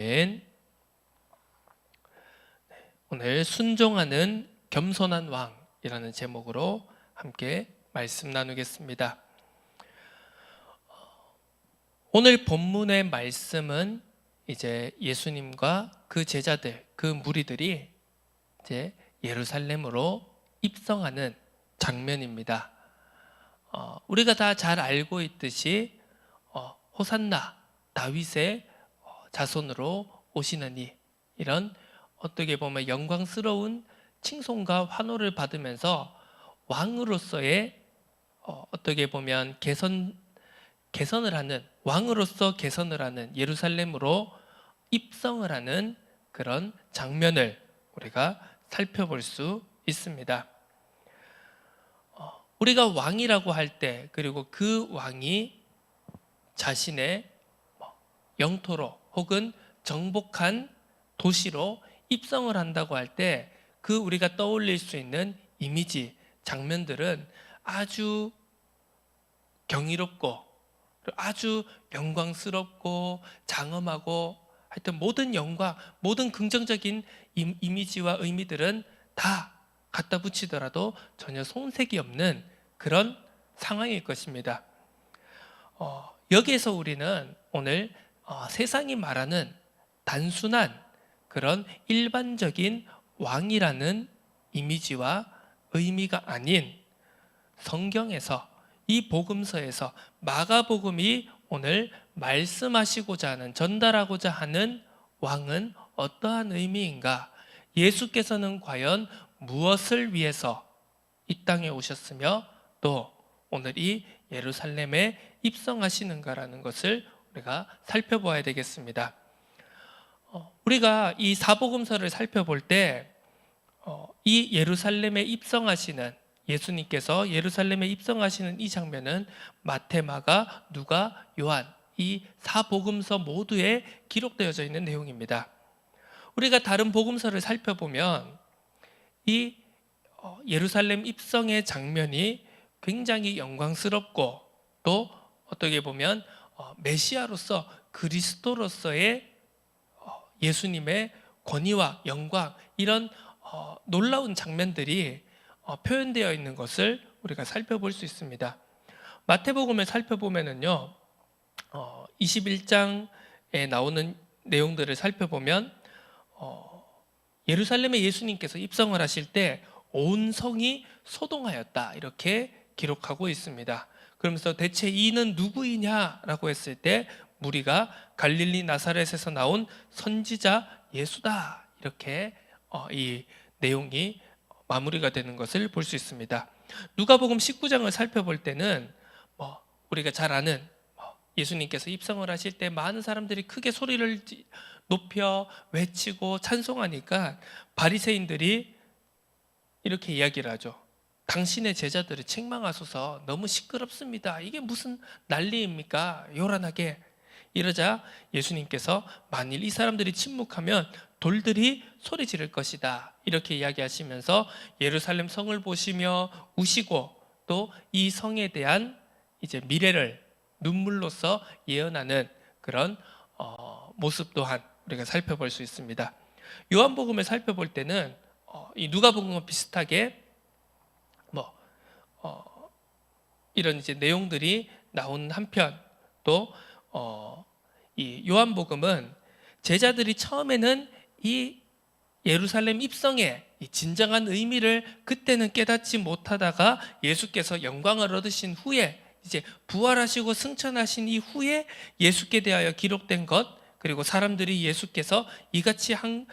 네, 오늘 순종하는 겸손한 왕이라는 제목으로 함께 말씀 나누겠습니다. 오늘 본문의 말씀은 이제 예수님과 그 제자들, 그 무리들이 이제 예루살렘으로 입성하는 장면입니다. 우리가 다 잘 알고 있듯이 호산나 다윗의 자손으로 오시느니, 이런 어떻게 보면 영광스러운 칭송과 환호를 받으면서 왕으로서의 어떻게 보면 개선을 하는, 왕으로서 개선을 하는 예루살렘으로 입성을 하는 그런 장면을 우리가 살펴볼 수 있습니다. 우리가 왕이라고 할 때, 그리고 그 왕이 자신의 영토로 혹은 정복한 도시로 입성을 한다고 할 때 그 우리가 떠올릴 수 있는 이미지, 장면들은 아주 경이롭고 아주 영광스럽고 장엄하고, 하여튼 모든 영광, 모든 긍정적인 이미지와 의미들은 다 갖다 붙이더라도 전혀 손색이 없는 그런 상황일 것입니다. 여기에서 우리는 오늘 세상이 말하는 단순한 그런 일반적인 왕이라는 이미지와 의미가 아닌, 성경에서, 이 복음서에서 마가복음이 오늘 말씀하시고자 하는, 전달하고자 하는 왕은 어떠한 의미인가, 예수께서는 과연 무엇을 위해서 이 땅에 오셨으며 또 오늘 이 예루살렘에 입성하시는가라는 것을 우리가 살펴봐야 되겠습니다. 우리가 이 사복음서를 살펴볼 때 이 예루살렘에 입성하시는, 예수님께서 예루살렘에 입성하시는 이 장면은 마태, 마가, 누가, 요한, 이 사복음서 모두에 기록되어져 있는 내용입니다. 우리가 다른 복음서를 살펴보면 이 예루살렘 입성의 장면이 굉장히 영광스럽고, 또 어떻게 보면 메시아로서, 그리스도로서의 예수님의 권위와 영광, 이런 놀라운 장면들이 표현되어 있는 것을 우리가 살펴볼 수 있습니다. 마태복음을 살펴보면은요, 21장에 나오는 내용들을 살펴보면 예루살렘에 예수님께서 입성을 하실 때 온 성이 소동하였다, 이렇게 기록하고 있습니다. 그러면서 대체 이는 누구이냐라고 했을 때 무리가 갈릴리 나사렛에서 나온 선지자 예수다, 이렇게 이 내용이 마무리가 되는 것을 볼 수 있습니다. 누가복음 19장을 살펴볼 때는 우리가 잘 아는 예수님께서 입성을 하실 때 많은 사람들이 크게 소리를 높여 외치고 찬송하니까 바리새인들이 이렇게 이야기를 하죠. 당신의 제자들을 책망하소서, 너무 시끄럽습니다. 이게 무슨 난리입니까? 요란하게. 이러자 예수님께서 만일 이 사람들이 침묵하면 돌들이 소리 지를 것이다, 이렇게 이야기하시면서 예루살렘 성을 보시며 우시고, 또 이 성에 대한 이제 미래를 눈물로써 예언하는 그런 모습 또한 우리가 살펴볼 수 있습니다. 요한복음을 살펴볼 때는 이 누가복음과 비슷하게 이런 이제 내용들이 나온 한편, 또 이 요한복음은 제자들이 처음에는 이 예루살렘 입성의 이 진정한 의미를 그때는 깨닫지 못하다가 예수께서 영광을 얻으신 후에, 이제 부활하시고 승천하신 이후에 예수께 대하여 기록된 것, 그리고 사람들이 예수께서 이같이 한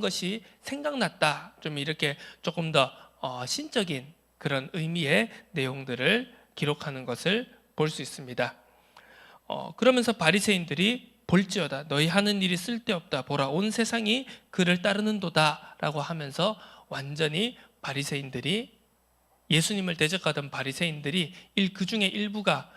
것이 생각났다, 좀 이렇게 조금 더 신적인 그런 의미의 내용들을 기록하는 것을 볼 수 있습니다. 그러면서 바리새인들이 볼지어다 너희 하는 일이 쓸데없다, 보라 온 세상이 그를 따르는도다 라고 하면서 완전히 바리새인들이, 예수님을 대적하던 바리새인들이 그 중에 일부가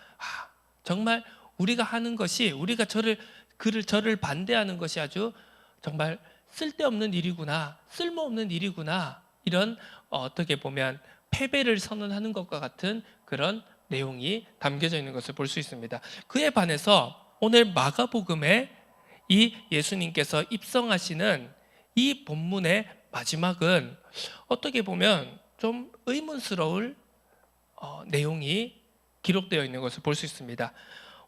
정말 우리가 하는 것이, 우리가 저를 반대하는 것이 아주 정말 쓸데없는 일이구나, 쓸모없는 일이구나, 이런 어떻게 보면 패배를 선언하는 것과 같은 그런 내용이 담겨져 있는 것을 볼 수 있습니다. 그에 반해서 오늘 마가복음에 이 예수님께서 입성하시는 이 본문의 마지막은 어떻게 보면 좀 의문스러울 내용이 기록되어 있는 것을 볼 수 있습니다.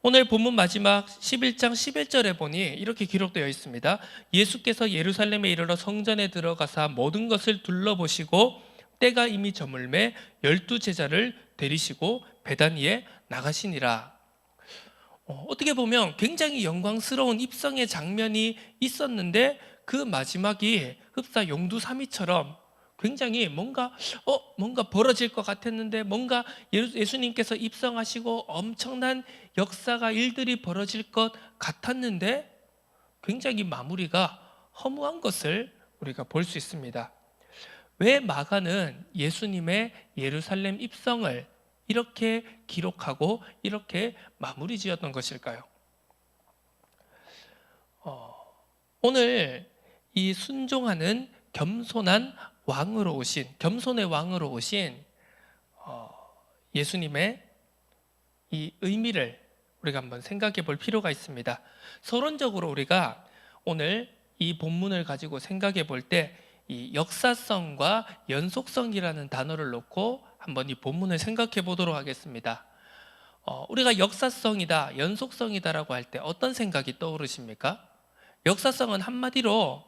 오늘 본문 마지막 11장 11절에 보니 이렇게 기록되어 있습니다. 예수께서 예루살렘에 이르러 성전에 들어가사 모든 것을 둘러보시고 때가 이미 저물매 12제자를 데리시고 베다니에 나가시니라. 어떻게 보면 굉장히 영광스러운 입성의 장면이 있었는데 그 마지막이 흡사 용두사미처럼 굉장히 뭔가 벌어질 것 같았는데, 뭔가 예수님께서 입성하시고 엄청난 역사가 일들이 벌어질 것 같았는데 굉장히 마무리가 허무한 것을 우리가 볼 수 있습니다. 왜 마가는 예수님의 예루살렘 입성을 이렇게 기록하고 이렇게 마무리 지었던 것일까요? 오늘 이 순종하는 겸손한 왕으로 오신, 겸손의 왕으로 오신 예수님의 이 의미를 우리가 한번 생각해 볼 필요가 있습니다. 서론적으로 우리가 오늘 이 본문을 가지고 생각해 볼 때 이 역사성과 연속성이라는 단어를 놓고 한번 이 본문을 생각해 보도록 하겠습니다. 우리가 역사성이다, 연속성이다라고 할 때 어떤 생각이 떠오르십니까? 역사성은 한마디로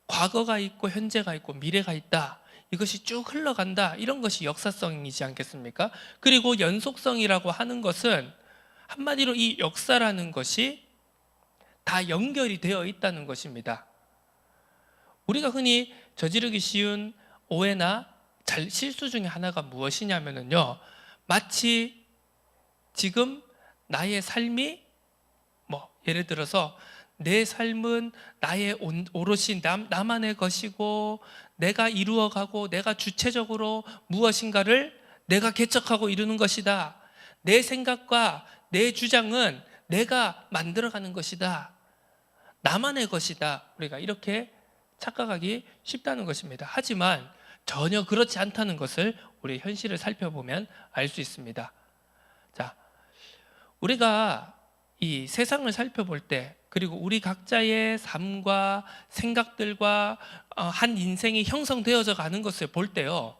과거가 있고 현재가 있고 미래가 있다, 이것이 쭉 흘러간다, 이런 것이 역사성이지 않겠습니까? 그리고 연속성이라고 하는 것은 한마디로 이 역사라는 것이 다 연결이 되어 있다는 것입니다. 우리가 흔히 저지르기 쉬운 오해나 실수 중에 하나가 무엇이냐면요, 마치 지금 나의 삶이 예를 들어서 내 삶은 나의 오롯이 나만의 것이고 내가 이루어가고 내가 주체적으로 무엇인가를 내가 개척하고 이루는 것이다, 내 생각과 내 주장은 내가 만들어가는 것이다, 나만의 것이다, 우리가 이렇게 착각하기 쉽다는 것입니다. 하지만 전혀 그렇지 않다는 것을 우리 현실을 살펴보면 알 수 있습니다. 자, 우리가 이 세상을 살펴볼 때, 그리고 우리 각자의 삶과 생각들과 한 인생이 형성되어져 가는 것을 볼 때요,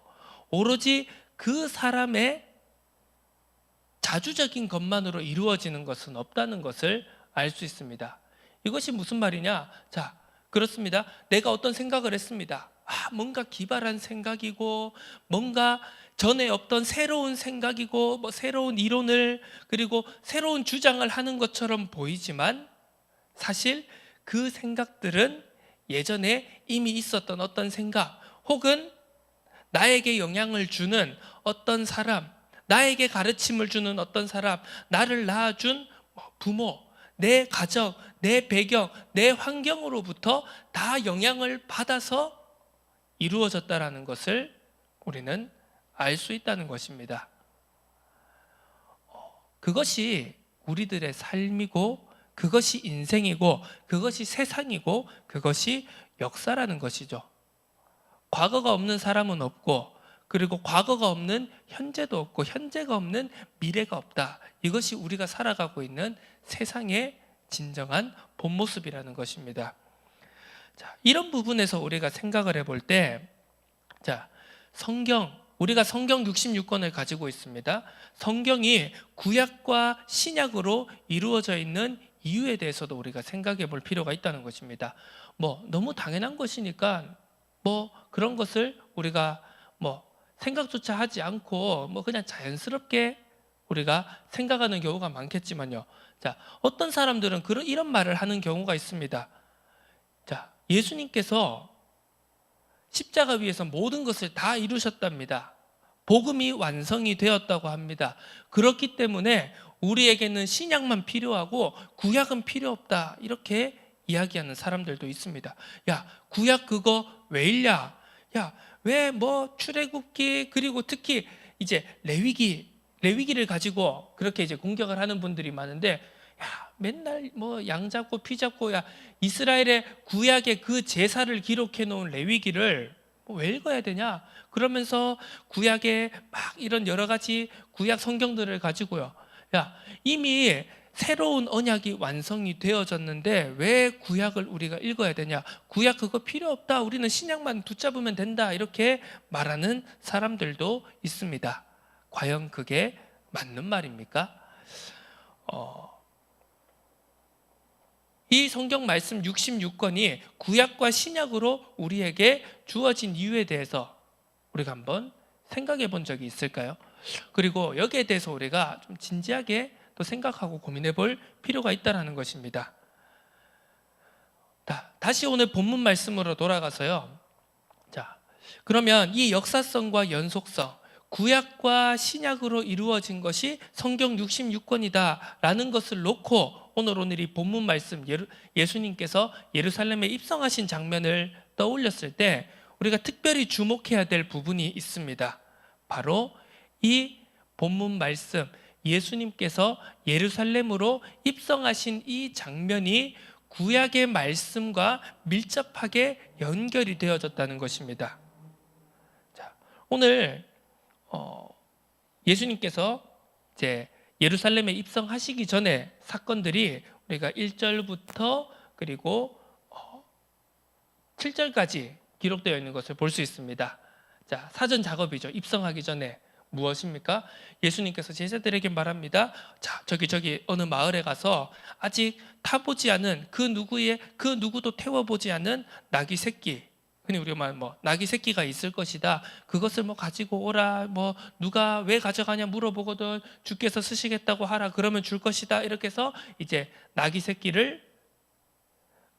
오로지 그 사람의 자주적인 것만으로 이루어지는 것은 없다는 것을 알 수 있습니다. 이것이 무슨 말이냐? 자, 그렇습니다. 내가 어떤 생각을 했습니다. 뭔가 기발한 생각이고, 뭔가 전에 없던 새로운 생각이고, 새로운 이론을, 그리고 새로운 주장을 하는 것처럼 보이지만 사실 그 생각들은 예전에 이미 있었던 어떤 생각, 혹은 나에게 영향을 주는 어떤 사람, 나에게 가르침을 주는 어떤 사람, 나를 낳아준 부모, 내 가정, 내 배경, 내 환경으로부터 다 영향을 받아서 이루어졌다라는 것을 우리는 알 수 있다는 것입니다. 그것이 우리들의 삶이고, 그것이 인생이고, 그것이 세상이고, 그것이 역사라는 것이죠. 과거가 없는 사람은 없고, 그리고 과거가 없는 현재도 없고, 현재가 없는 미래가 없다. 이것이 우리가 살아가고 있는 세상의 진정한 본 모습이라는 것입니다. 자, 이런 부분에서 우리가 생각을 해볼 때, 우리가 성경 66권을 가지고 있습니다. 성경이 구약과 신약으로 이루어져 있는 이유에 대해서도 우리가 생각해 볼 필요가 있다는 것입니다. 너무 당연한 것이니까 그런 것을 우리가 생각조차 하지 않고 그냥 자연스럽게 우리가 생각하는 경우가 많겠지만요. 자, 어떤 사람들은 이런 말을 하는 경우가 있습니다. 자, 예수님께서 십자가 위에서 모든 것을 다 이루셨답니다. 복음이 완성이 되었다고 합니다. 그렇기 때문에 우리에게는 신약만 필요하고 구약은 필요 없다, 이렇게 이야기하는 사람들도 있습니다. 야, 구약 그거 왜 읽냐? 야, 왜 출애굽기, 그리고 특히 이제 레위기를 가지고 그렇게 이제 공격을 하는 분들이 많은데, 야, 맨날 양 잡고 피 잡고, 야, 이스라엘의 구약의 그 제사를 기록해 놓은 레위기를 왜 읽어야 되냐? 그러면서 구약의 이런 여러 가지 구약 성경들을 가지고요, 야, 이미 새로운 언약이 완성이 되어졌는데 왜 구약을 우리가 읽어야 되냐? 구약 그거 필요 없다. 우리는 신약만 붙잡으면 된다. 이렇게 말하는 사람들도 있습니다. 과연 그게 맞는 말입니까? 이 성경 말씀 66권이 구약과 신약으로 우리에게 주어진 이유에 대해서 우리가 한번 생각해 본 적이 있을까요? 그리고 여기에 대해서 우리가 좀 진지하게 또 생각하고 고민해 볼 필요가 있다는 것입니다. 다시 오늘 본문 말씀으로 돌아가서요. 자, 그러면 이 역사성과 연속성, 구약과 신약으로 이루어진 것이 성경 66권이다라는 것을 놓고 오늘 이 본문 말씀 예수님께서 예루살렘에 입성하신 장면을 떠올렸을 때 우리가 특별히 주목해야 될 부분이 있습니다. 바로 이 본문 말씀 예수님께서 예루살렘으로 입성하신 이 장면이 구약의 말씀과 밀접하게 연결이 되어졌다는 것입니다. 자, 오늘 예수님께서 이제 예루살렘에 입성하시기 전에 사건들이 우리가 1절부터 그리고 7절까지 기록되어 있는 것을 볼 수 있습니다. 자, 사전 작업이죠. 입성하기 전에 무엇입니까? 예수님께서 제자들에게 말합니다. 자, 저기 어느 마을에 가서 아직 타보지 않은 그 누구도 태워보지 않은 나귀 새끼, 흔히 우리가 말하는 나귀 새끼가 있을 것이다. 그것을 가지고 오라. 누가 왜 가져가냐 물어보거든. 주께서 쓰시겠다고 하라. 그러면 줄 것이다. 이렇게 해서 이제 나귀 새끼를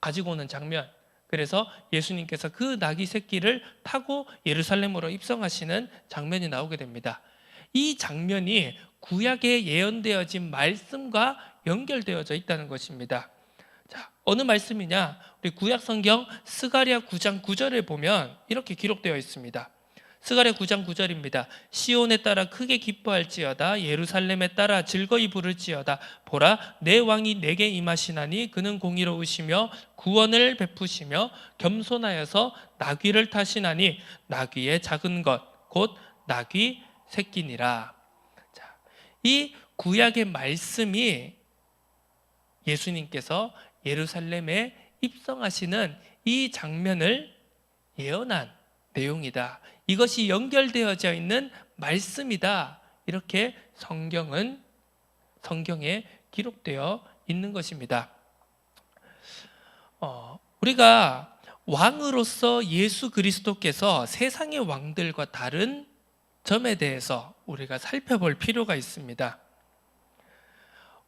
가지고 오는 장면. 그래서 예수님께서 그 나귀 새끼를 타고 예루살렘으로 입성하시는 장면이 나오게 됩니다. 이 장면이 구약에 예언되어진 말씀과 연결되어져 있다는 것입니다. 자, 어느 말씀이냐? 우리 구약 성경 스가랴 9장 9절에 보면 이렇게 기록되어 있습니다. 스가랴 9장 9절입니다. 시온에 따라 크게 기뻐할지어다. 예루살렘에 따라 즐거이 부를지어다. 보라, 내 왕이 내게 임하시나니 그는 공의로우시며 구원을 베푸시며 겸손하여서 나귀를 타시나니 나귀의 작은 것 곧 나귀 새끼니라. 자, 이 구약의 말씀이 예수님께서 예루살렘에 입성하시는 이 장면을 예언한 내용이다. 이것이 연결되어져 있는 말씀이다. 이렇게 성경에 기록되어 있는 것입니다. 우리가 왕으로서 예수 그리스도께서 세상의 왕들과 다른 점에 대해서 우리가 살펴볼 필요가 있습니다.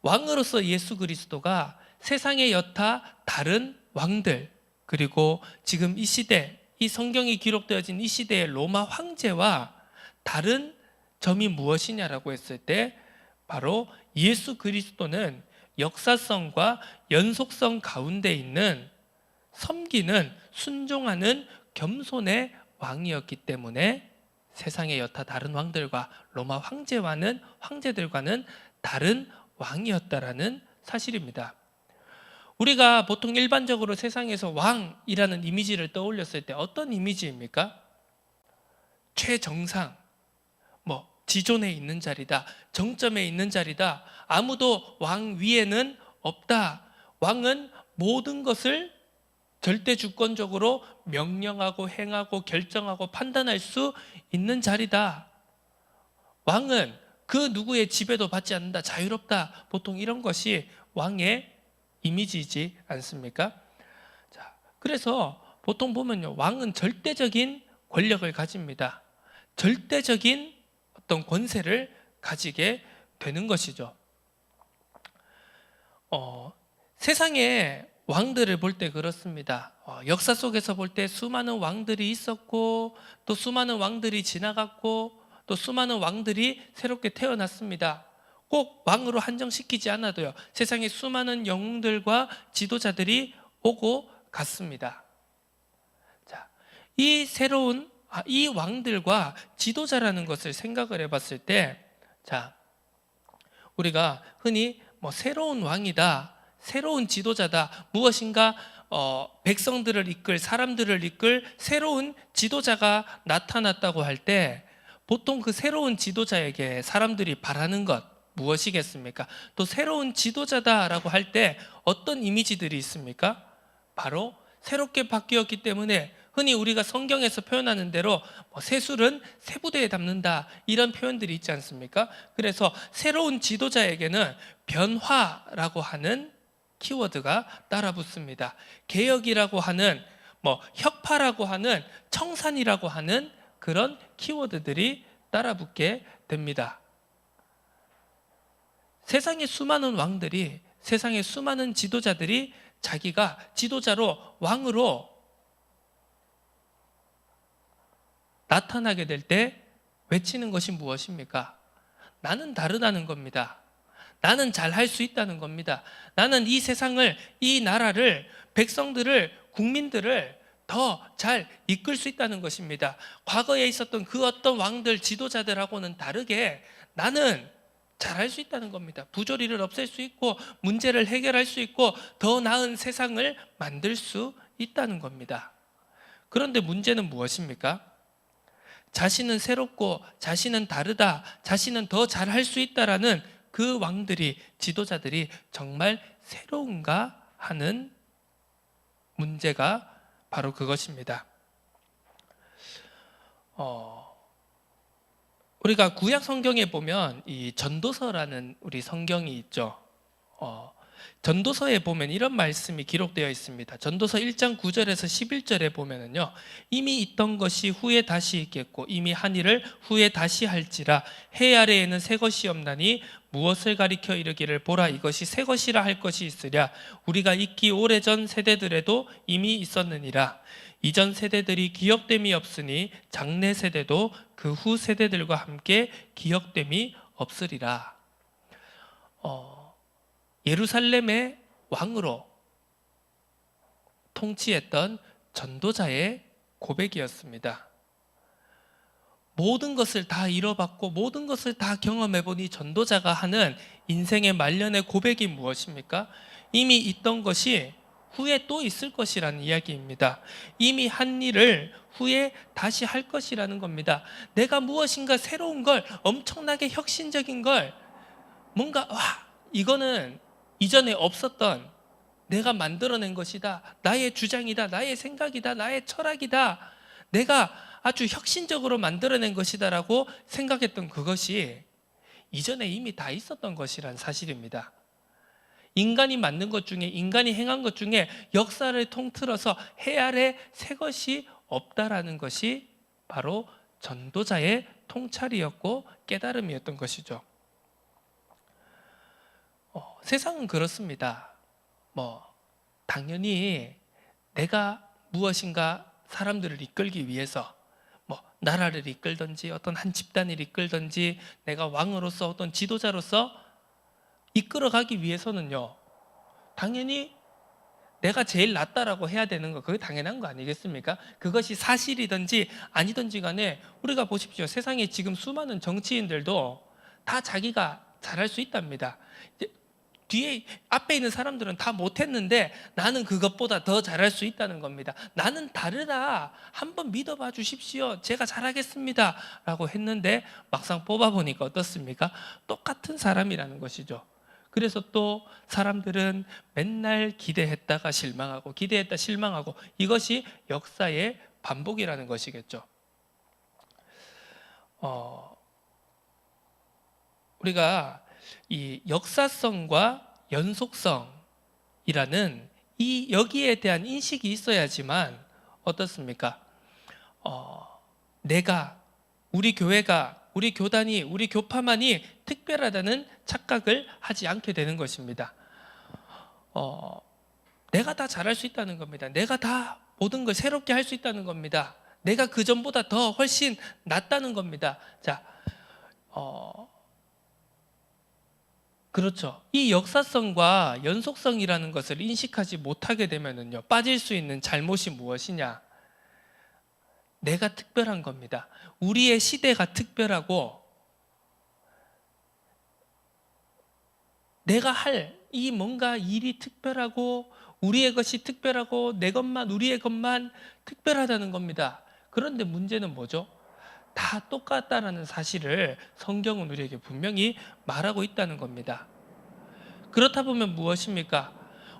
왕으로서 예수 그리스도가 세상의 여타 다른 왕들, 그리고 지금 이 시대, 이 성경이 기록되어진 이 시대의 로마 황제와 다른 점이 무엇이냐라고 했을 때 바로 예수 그리스도는 역사성과 연속성 가운데 있는 섬기는, 순종하는 겸손의 왕이었기 때문에 세상의 여타 다른 왕들과 로마 황제들과는 다른 왕이었다라는 사실입니다. 우리가 보통 일반적으로 세상에서 왕이라는 이미지를 떠올렸을 때 어떤 이미지입니까? 최정상, 지존에 있는 자리다, 정점에 있는 자리다, 아무도 왕 위에는 없다. 왕은 모든 것을 절대 주권적으로 명령하고 행하고 결정하고 판단할 수 있는 자리다. 왕은 그 누구의 지배도 받지 않는다, 자유롭다. 보통 이런 것이 왕의 이미지이지 않습니까? 자, 그래서 보통 보면요, 왕은 절대적인 권력을 가집니다. 절대적인 어떤 권세를 가지게 되는 것이죠. 세상의 왕들을 볼 때 그렇습니다. 역사 속에서 볼 때 수많은 왕들이 있었고 또 수많은 왕들이 지나갔고 또 수많은 왕들이 새롭게 태어났습니다. 꼭 왕으로 한정시키지 않아도요, 세상에 수많은 영웅들과 지도자들이 오고 갔습니다. 자, 이 왕들과 지도자라는 것을 생각을 해봤을 때, 자, 우리가 흔히 새로운 왕이다, 새로운 지도자다, 무엇인가 백성들을 이끌, 사람들을 이끌 새로운 지도자가 나타났다고 할 때 보통 그 새로운 지도자에게 사람들이 바라는 것, 무엇이겠습니까? 또 새로운 지도자다라고 할 때 어떤 이미지들이 있습니까? 바로 새롭게 바뀌었기 때문에 흔히 우리가 성경에서 표현하는 대로 새술은 새부대에 담는다, 이런 표현들이 있지 않습니까? 그래서 새로운 지도자에게는 변화라고 하는 키워드가 따라 붙습니다. 개혁이라고 하는, 혁파라고 하는, 청산이라고 하는 그런 키워드들이 따라 붙게 됩니다. 세상의 수많은 왕들이, 세상의 수많은 지도자들이 자기가 지도자로, 왕으로 나타나게 될 때 외치는 것이 무엇입니까? 나는 다르다는 겁니다. 나는 잘할 수 있다는 겁니다. 나는 이 세상을, 이 나라를, 백성들을, 국민들을 더 잘 이끌 수 있다는 것입니다. 과거에 있었던 그 어떤 왕들, 지도자들하고는 다르게 나는 잘할 수 있다는 겁니다. 부조리를 없앨 수 있고 문제를 해결할 수 있고 더 나은 세상을 만들 수 있다는 겁니다. 그런데 문제는 무엇입니까? 자신은 새롭고 자신은 다르다, 자신은 더 잘할 수 있다라는 그 왕들이, 지도자들이 정말 새로운가 하는 문제가 바로 그것입니다. 우리가 구약 성경에 보면 이 전도서라는 우리 성경이 있죠. 전도서에 보면 이런 말씀이 기록되어 있습니다. 전도서 1장 9절에서 11절에 보면은요, 이미 있던 것이 후에 다시 있겠고 이미 한 일을 후에 다시 할지라 해 아래에는 새 것이 없나니 무엇을 가리켜 이르기를 보라 이것이 새 것이라 할 것이 있으랴 우리가 있기 오래전 세대들에도 이미 있었느니라. 이전 세대들이 기억됨이 없으니 장래 세대도 그 후 세대들과 함께 기억됨이 없으리라. 예루살렘의 왕으로 통치했던 전도자의 고백이었습니다. 모든 것을 다 잃어봤고 모든 것을 다 경험해보니 전도자가 하는 인생의 말년의 고백이 무엇입니까? 이미 있던 것이 후에 또 있을 것이라는 이야기입니다. 이미 한 일을 후에 다시 할 것이라는 겁니다. 내가 무엇인가 새로운 걸, 엄청나게 혁신적인 걸, 뭔가 이거는 이전에 없었던, 내가 만들어낸 것이다, 나의 주장이다, 나의 생각이다, 나의 철학이다, 내가 아주 혁신적으로 만들어낸 것이다 라고 생각했던 그것이 이전에 이미 다 있었던 것이란 사실입니다. 인간이 만든 것 중에, 인간이 행한 것 중에 역사를 통틀어서 해 아래 새 것이 없다라는 것이 바로 전도자의 통찰이었고 깨달음이었던 것이죠. 세상은 그렇습니다. 당연히 내가 무엇인가 사람들을 이끌기 위해서 나라를 이끌든지 어떤 한 집단을 이끌든지 내가 왕으로서 어떤 지도자로서 이끌어가기 위해서는요, 당연히 내가 제일 낫다라고 해야 되는 거, 그게 당연한 거 아니겠습니까? 그것이 사실이든지 아니든지 간에 우리가 보십시오. 세상에 지금 수많은 정치인들도 다 자기가 잘할 수 있답니다. 앞에 있는 사람들은 다 못했는데 나는 그것보다 더 잘할 수 있다는 겁니다. 나는 다르다, 한번 믿어봐 주십시오, 제가 잘하겠습니다 라고 했는데 막상 뽑아보니까 어떻습니까? 똑같은 사람이라는 것이죠. 그래서 또 사람들은 맨날 기대했다가 실망하고 기대했다 실망하고, 이것이 역사의 반복이라는 것이겠죠. 우리가 이 역사성과 연속성이라는 여기에 대한 인식이 있어야지만 어떻습니까? 내가, 우리 교회가, 우리 교단이, 우리 교파만이 특별하다는 착각을 하지 않게 되는 것입니다. 내가 다 잘할 수 있다는 겁니다. 내가 다 모든 걸 새롭게 할 수 있다는 겁니다. 내가 그전보다 더 훨씬 낫다는 겁니다. 자, 그렇죠. 이 역사성과 연속성이라는 것을 인식하지 못하게 되면은요, 빠질 수 있는 잘못이 무엇이냐? 내가 특별한 겁니다. 우리의 시대가 특별하고 내가 할 이 뭔가 일이 특별하고 우리의 것이 특별하고 내 것만, 우리의 것만 특별하다는 겁니다. 그런데 문제는 뭐죠? 다 똑같다라는 사실을 성경은 우리에게 분명히 말하고 있다는 겁니다. 그렇다 보면 무엇입니까?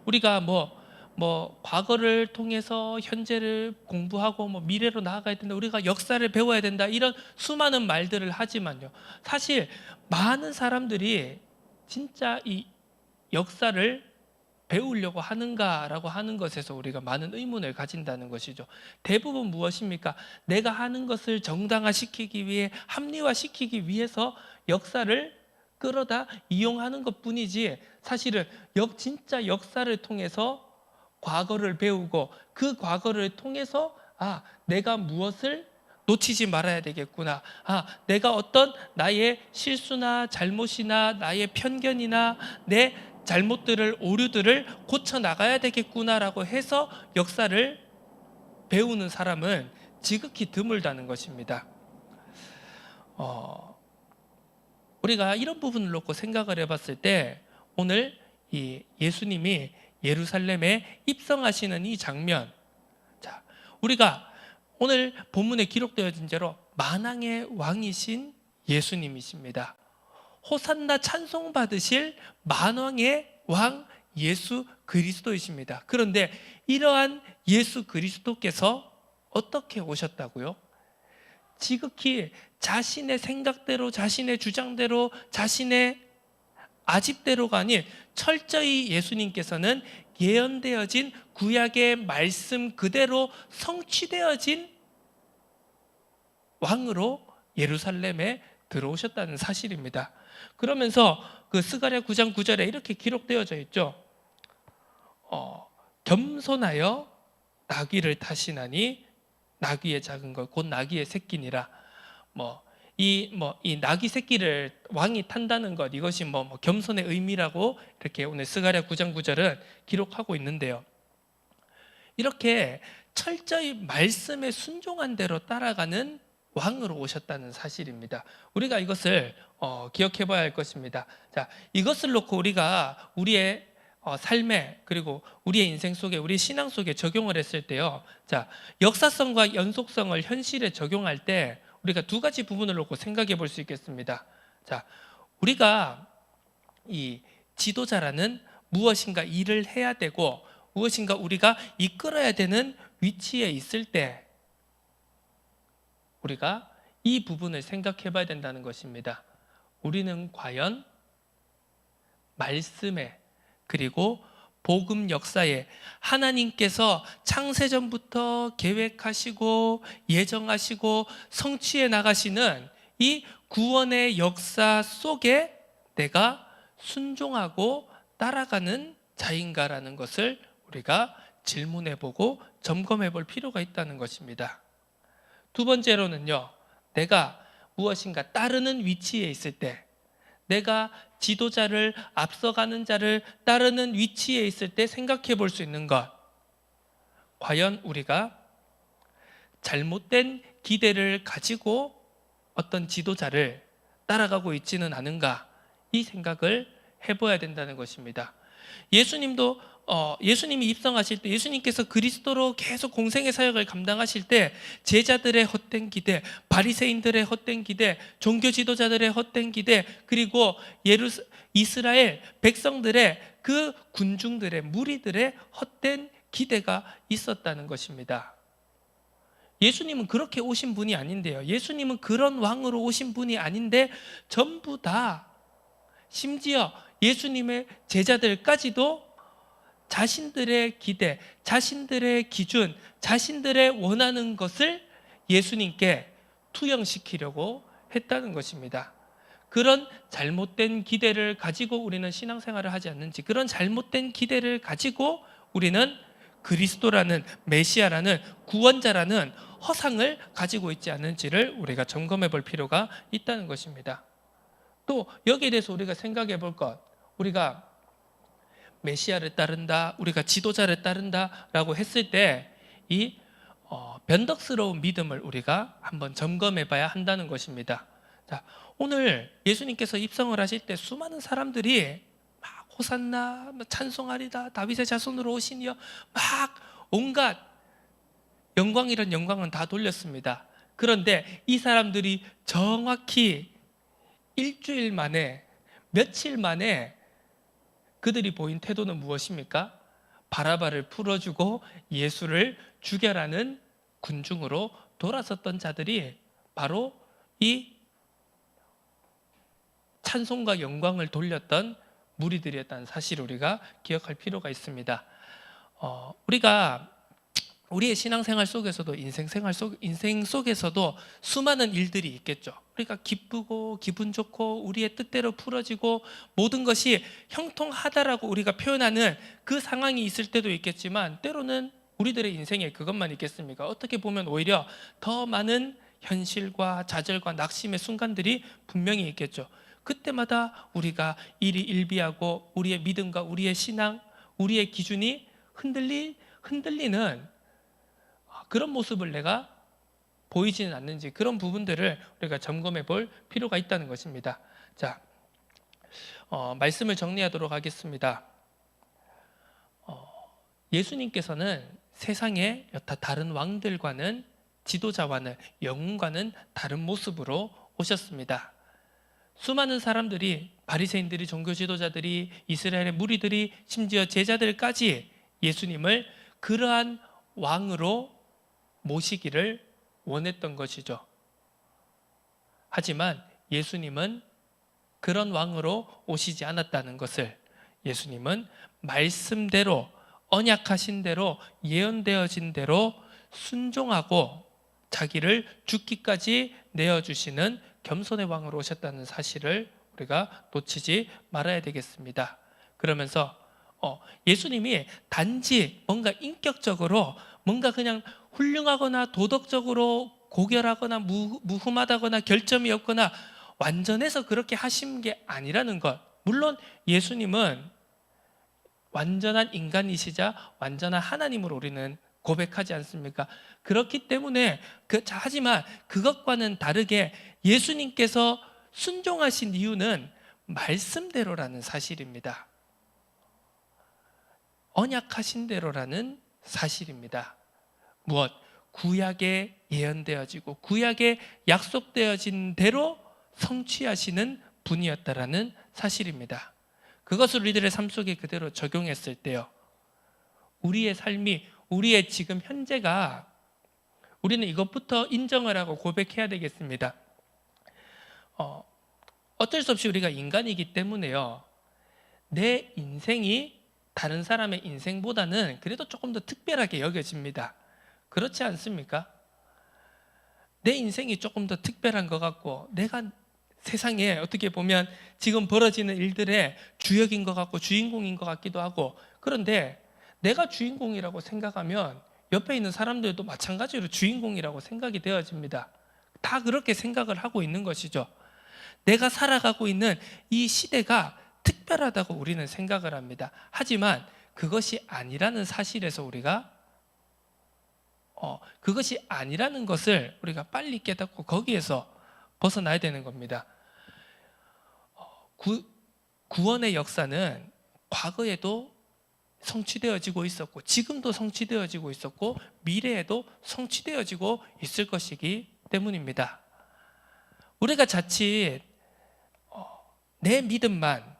우리가 과거를 통해서 현재를 공부하고 미래로 나아가야 된다, 우리가 역사를 배워야 된다, 이런 수많은 말들을 하지만요, 사실 많은 사람들이 진짜 이 역사를 배우려고 하는가라고 하는 것에서 우리가 많은 의문을 가진다는 것이죠. 대부분 무엇입니까? 내가 하는 것을 정당화시키기 위해, 합리화시키기 위해서 역사를 끌어다 이용하는 것뿐이지, 사실은 진짜 역사를 통해서 과거를 배우고 그 과거를 통해서 내가 무엇을 놓치지 말아야 되겠구나, 내가 어떤 나의 실수나 잘못이나 나의 편견이나 내 잘못들을, 오류들을 고쳐 나가야 되겠구나라고 해서 역사를 배우는 사람은 지극히 드물다는 것입니다. 우리가 이런 부분을 놓고 생각을 해봤을 때, 오늘 이 예수님이 예루살렘에 입성하시는 이 장면, 자, 우리가 오늘 본문에 기록되어진 대로 만왕의 왕이신 예수님이십니다. 호산나 찬송 받으실 만왕의 왕 예수 그리스도이십니다. 그런데 이러한 예수 그리스도께서 어떻게 오셨다고요? 지극히 자신의 생각대로, 자신의 주장대로, 자신의 아집대로가 아닌 철저히 예수님께서는 예언되어진 구약의 말씀 그대로 성취되어진 왕으로 예루살렘에 들어오셨다는 사실입니다. 그러면서 그 스가랴 9장 9절에 이렇게 기록되어져 있죠. 겸손하여 나귀를 타시나니 나귀의 작은 것 곧 나귀의 새끼니라. 이 나귀 새끼를 왕이 탄다는 것, 이것이 겸손의 의미라고 이렇게 오늘 스가랴 9장 9절은 기록하고 있는데요, 이렇게 철저히 말씀에 순종한 대로 따라가는 왕으로 오셨다는 사실입니다. 우리가 이것을 기억해 봐야 할 것입니다. 자, 이것을 놓고 우리가 우리의 삶에, 그리고 우리의 인생 속에, 우리 신앙 속에 적용을 했을 때요, 자, 역사성과 연속성을 현실에 적용할 때 우리가 두 가지 부분을 놓고 생각해 볼 수 있겠습니다. 자, 우리가 이 지도자라는 무엇인가 일을 해야 되고 무엇인가 우리가 이끌어야 되는 위치에 있을 때 우리가 이 부분을 생각해 봐야 된다는 것입니다. 우리는 과연 말씀에, 그리고 복음 역사에, 하나님께서 창세전부터 계획하시고 예정하시고 성취해 나가시는 이 구원의 역사 속에 내가 순종하고 따라가는 자인가라는 것을 우리가 질문해 보고 점검해 볼 필요가 있다는 것입니다. 두 번째로는요, 내가 무엇인가 따르는 위치에 있을 때, 내가 지도자를, 앞서가는 자를 따르는 위치에 있을 때 생각해 볼 수 있는 것, 과연 우리가 잘못된 기대를 가지고 어떤 지도자를 따라가고 있지는 않은가, 이 생각을 해봐야 된다는 것입니다. 예수님이 입성하실 때, 예수님께서 그리스도로 계속 공생의 사역을 감당하실 때 제자들의 헛된 기대, 바리새인들의 헛된 기대, 종교 지도자들의 헛된 기대, 그리고 이스라엘 백성들의, 그 군중들의, 무리들의 헛된 기대가 있었다는 것입니다. 예수님은 그렇게 오신 분이 아닌데요, 예수님은 그런 왕으로 오신 분이 아닌데, 전부 다, 심지어 예수님의 제자들까지도 자신들의 기대, 자신들의 기준, 자신들의 원하는 것을 예수님께 투영시키려고 했다는 것입니다. 그런 잘못된 기대를 가지고 우리는 신앙생활을 하지 않는지, 그런 잘못된 기대를 가지고 우리는 그리스도라는, 메시아라는, 구원자라는 허상을 가지고 있지 않는지를 우리가 점검해 볼 필요가 있다는 것입니다. 또 여기에 대해서 우리가 생각해 볼 것, 우리가 메시아를 따른다, 우리가 지도자를 따른다라고 했을 때 이 변덕스러운 믿음을 우리가 한번 점검해 봐야 한다는 것입니다. 자, 오늘 예수님께서 입성을 하실 때 수많은 사람들이 막 호산나, 찬송하리다, 다윗의 자손으로 오시니여, 막 온갖 영광이란 영광은 다 돌렸습니다. 그런데 이 사람들이 정확히 일주일 만에, 며칠 만에 그들이 보인 태도는 무엇입니까? 바라바를 풀어주고 예수를 죽여라는 군중으로 돌아섰던 자들이 바로 이 찬송과 영광을 돌렸던 무리들이었다는 사실을 우리가 기억할 필요가 있습니다. 우리가 우리의 신앙생활 속에서도 인생 속에서도 수많은 일들이 있겠죠. 우리가 기쁘고 기분 좋고 우리의 뜻대로 풀어지고 모든 것이 형통하다라고 우리가 표현하는 그 상황이 있을 때도 있겠지만, 때로는 우리들의 인생에 그것만 있겠습니까? 어떻게 보면 오히려 더 많은 현실과 좌절과 낙심의 순간들이 분명히 있겠죠. 그때마다 우리가 일희일비하고 우리의 믿음과 우리의 신앙, 우리의 기준이 흔들리는 그런 모습을 내가 보이지는 않는지, 그런 부분들을 우리가 점검해 볼 필요가 있다는 것입니다. 자, 말씀을 정리하도록 하겠습니다. 예수님께서는 세상의 여타 다른 왕들과는, 지도자와는, 영웅과는 다른 모습으로 오셨습니다. 수많은 사람들이, 바리새인들이, 종교 지도자들이, 이스라엘의 무리들이, 심지어 제자들까지 예수님을 그러한 왕으로 모시기를 원했던 것이죠. 하지만 예수님은 그런 왕으로 오시지 않았다는 것을, 예수님은 말씀대로, 언약하신 대로, 예언되어진 대로 순종하고 자기를 죽기까지 내어주시는 겸손의 왕으로 오셨다는 사실을 우리가 놓치지 말아야 되겠습니다. 그러면서 예수님이 단지 뭔가 인격적으로 뭔가 그냥 훌륭하거나 도덕적으로 고결하거나 무흠하다거나 결점이 없거나 완전해서 그렇게 하신 게 아니라는 것. 물론 예수님은 완전한 인간이시자 완전한 하나님으로 우리는 고백하지 않습니까? 그렇기 때문에 하지만 그것과는 다르게 예수님께서 순종하신 이유는 말씀대로라는 사실입니다. 언약하신 대로라는 사실입니다. 무엇? 구약에 예언되어지고 구약에 약속되어진 대로 성취하시는 분이었다라는 사실입니다. 그것을 우리들의 삶 속에 그대로 적용했을 때요, 우리의 삶이, 우리의 지금 현재가, 우리는 이것부터 인정을 하고 고백해야 되겠습니다. 어쩔 수 없이 우리가 인간이기 때문에요, 내 인생이 다른 사람의 인생보다는 그래도 조금 더 특별하게 여겨집니다. 그렇지 않습니까? 내 인생이 조금 더 특별한 것 같고, 내가 세상에 어떻게 보면 지금 벌어지는 일들의 주역인 것 같고 주인공인 것 같기도 하고, 그런데 내가 주인공이라고 생각하면 옆에 있는 사람들도 마찬가지로 주인공이라고 생각이 되어집니다. 다 그렇게 생각을 하고 있는 것이죠. 내가 살아가고 있는 이 시대가 특별하다고 우리는 생각을 합니다. 하지만 그것이 아니라는 사실에서 우리가 그것이 아니라는 것을 우리가 빨리 깨닫고 거기에서 벗어나야 되는 겁니다. 구원의 역사는 과거에도 성취되어지고 있었고, 지금도 성취되어지고 있었고, 미래에도 성취되어지고 있을 것이기 때문입니다. 우리가 자칫 내 믿음만,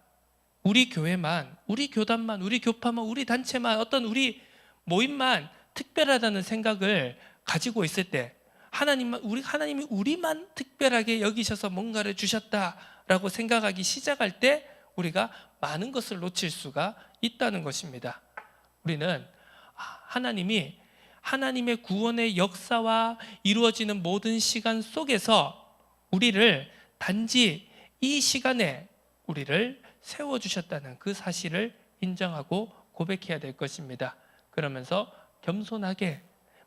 우리 교회만, 우리 교단만, 우리 교파만, 우리 단체만, 어떤 우리 모임만 특별하다는 생각을 가지고 있을 때, 하나님이 우리만 특별하게 여기셔서 뭔가를 주셨다라고 생각하기 시작할 때 우리가 많은 것을 놓칠 수가 있다는 것입니다. 우리는 하나님이, 하나님의 구원의 역사와 이루어지는 모든 시간 속에서 우리를 단지 이 시간에 우리를 세워주셨다는 그 사실을 인정하고 고백해야 될 것입니다. 그러면서 겸손하게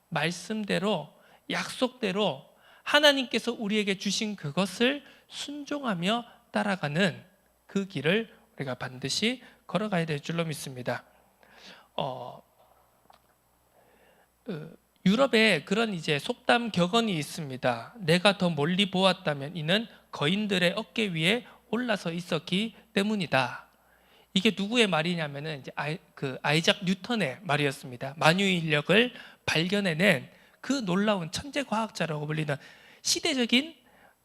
말씀대로, 약속대로 하나님께서 우리에게 주신 그것을 순종하며 따라가는 그 길을 우리가 반드시 걸어가야 될 줄로 믿습니다. 유럽에 그런 이제 속담 격언이 있습니다. 내가 더 멀리 보았다면 이는 거인들의 어깨 위에 올라서 있었기 때문이다. 이게 누구의 말이냐면은 이제 아이작 뉴턴의 말이었습니다. 만유인력을 발견해낸 그 놀라운 천재 과학자라고 불리는 시대적인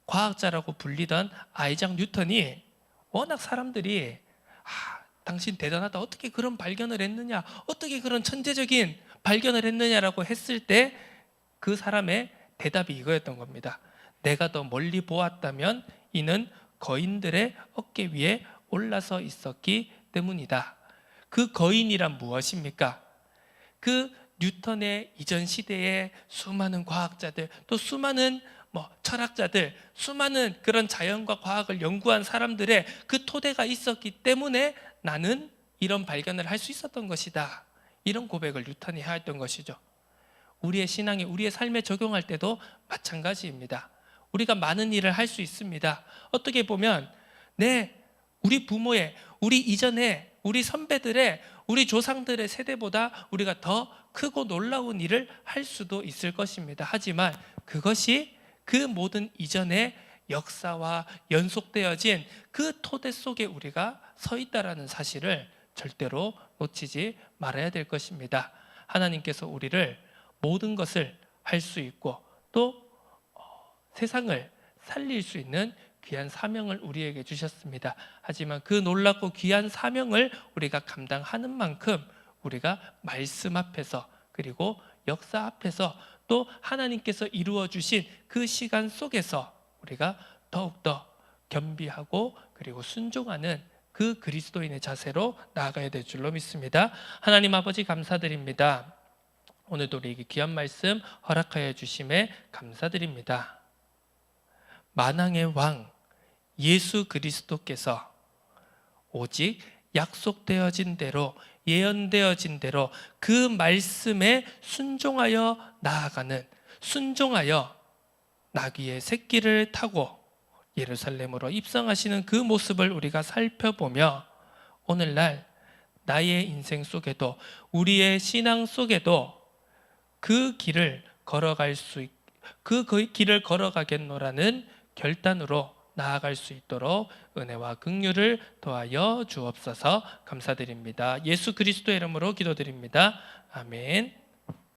과학자라고 불리던 아이작 뉴턴이 워낙 사람들이 당신 대단하다, 어떻게 그런 발견을 했느냐, 어떻게 그런 천재적인 발견을 했느냐라고 했을 때 그 사람의 대답이 이거였던 겁니다. 내가 더 멀리 보았다면 이는 거인들의 어깨 위에 올라서 있었기 때문이다. 그 거인이란 무엇입니까? 그 뉴턴의 이전 시대의 수많은 과학자들, 또 수많은 철학자들, 수많은 그런 자연과 과학을 연구한 사람들의 그 토대가 있었기 때문에 나는 이런 발견을 할 수 있었던 것이다. 이런 고백을 뉴턴이 하였던 것이죠. 우리의 신앙에, 우리의 삶에 적용할 때도 마찬가지입니다. 우리가 많은 일을 할 수 있습니다. 어떻게 보면 우리 부모의, 우리 이전에, 우리 선배들의, 우리 조상들의 세대보다 우리가 더 크고 놀라운 일을 할 수도 있을 것입니다. 하지만 그것이 그 모든 이전의 역사와 연속되어진 그 토대 속에 우리가 서 있다라는 사실을 절대로 놓치지 말아야 될 것입니다. 하나님께서 우리를 모든 것을 할 수 있고 또 세상을 살릴 수 있는 귀한 사명을 우리에게 주셨습니다. 하지만 그 놀랍고 귀한 사명을 우리가 감당하는 만큼 우리가 말씀 앞에서, 그리고 역사 앞에서, 또 하나님께서 이루어 주신 그 시간 속에서 우리가 더욱더 겸비하고 그리고 순종하는 그 그리스도인의 자세로 나아가야 될 줄로 믿습니다. 하나님 아버지 감사드립니다. 오늘도 우리에게 귀한 말씀 허락하여 주심에 감사드립니다. 만왕의 왕 예수 그리스도께서 오직 약속되어진 대로, 예언되어진 대로 그 말씀에 순종하여 나아가는, 순종하여 나귀의 새끼를 타고 예루살렘으로 입성하시는 그 모습을 우리가 살펴보며 오늘날 나의 인생 속에도, 우리의 신앙 속에도 그 길을 걸어갈 그 길을 걸어가겠노라는 결단으로 나아갈 수 있도록 은혜와 긍휼을 더하여 주옵소서. 감사드립니다. 예수 그리스도의 이름으로 기도드립니다. 아멘.